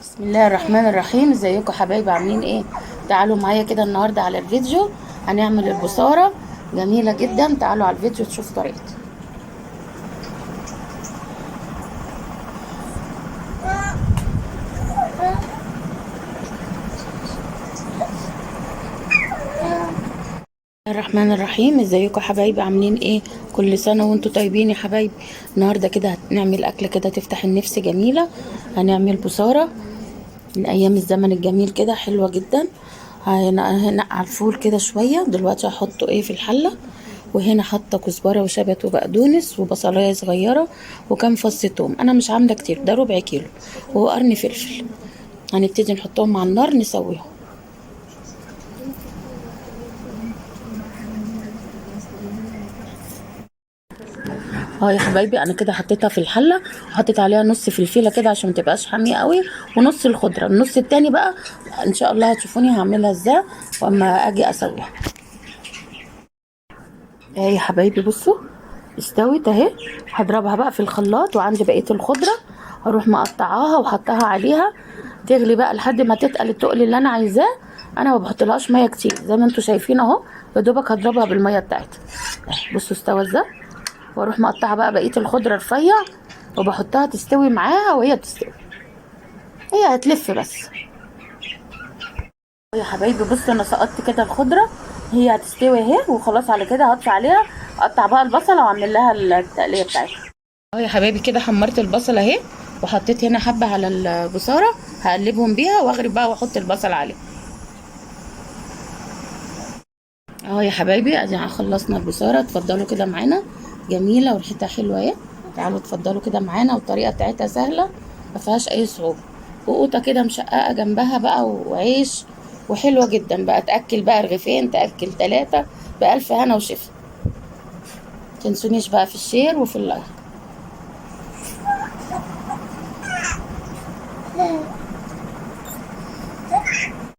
بسم الله الرحمن الرحيم. ازيكم حبايبي؟ عاملين ايه؟ تعالوا معايا كده النهارده على الفيديو. هنعمل البصاره جميله جدا. تعالوا على الفيديو تشوفوا طريقتها. الرحمن الرحيم. ازيكم حبايبي؟ عاملين ايه؟ كل سنه وانتم طيبين يا حبايبي. النهارده كده هنعمل اكله كده تفتح النفس جميله. هنعمل بصاره من ايام الزمن الجميل كده، حلوه جدا. هنقع الفول كده شويه. دلوقتي هحطه ايه في الحله. وهنا حاطه كزبره وشبت وبقدونس وبصلايه صغيره وكام فص توم. انا مش عامله كتير، ده ربع كيلو. وقرن فلفل. هنبتدي نحطهم على النار نسويهم. اه يا حبايبي، انا كده حطيتها في الحله وحطيت عليها نص فلفله كده عشان ما تبقاش حاميه قوي، ونص الخضره. النص التاني بقى ان شاء الله هتشوفوني هعملها ازاي واما اجي اسويها. اهي يا حبايبي بصوا، استوت اهي. هضربها بقى في الخلاط، وعندي بقيه الخضره هروح مقطعاها وحطها عليها تغلي بقى لحد ما تتقل التقل اللي انا عايزاه. انا ما بحطلهاش ميه كتير زي ما انتم شايفين اهو، يا دوبك هضربها بالميه بتاعتها. بصوا استوت ازاي. واروح مقطعه بقى بقيه الخضره رفيع وبحطها تستوي معاها وهي بتستوي. هي هتلف بس. يا حبايبي بصوا، انا سقطت كده الخضره، هي هتستوي اهي وخلاص. على كده هطفي عليها، اقطع بقى البصله واعمل لها التقليه بتاعتها. اه يا حبايبي كده حمرت البصله اهي، وحطيت هنا حبه على البصاره هقلبهم بيها واغرب بقى واحط البصل عليه. اه يا حبايبي ادي خلصنا البصاره. اتفضلوا كده معانا، جميله وريحتها حلوه اهي. تعالوا اتفضلوا كده معانا، والطريقه بتاعتها سهله ما فيهاش اي صعوبه. وقوطه كده مشققه جنبها بقى وعيش، وحلوه جدا بقى. تاكل بقى رغيفين، تاكل 3 بألف هنا وشفا. متنسونيش بقى في الشير وفي اللايك.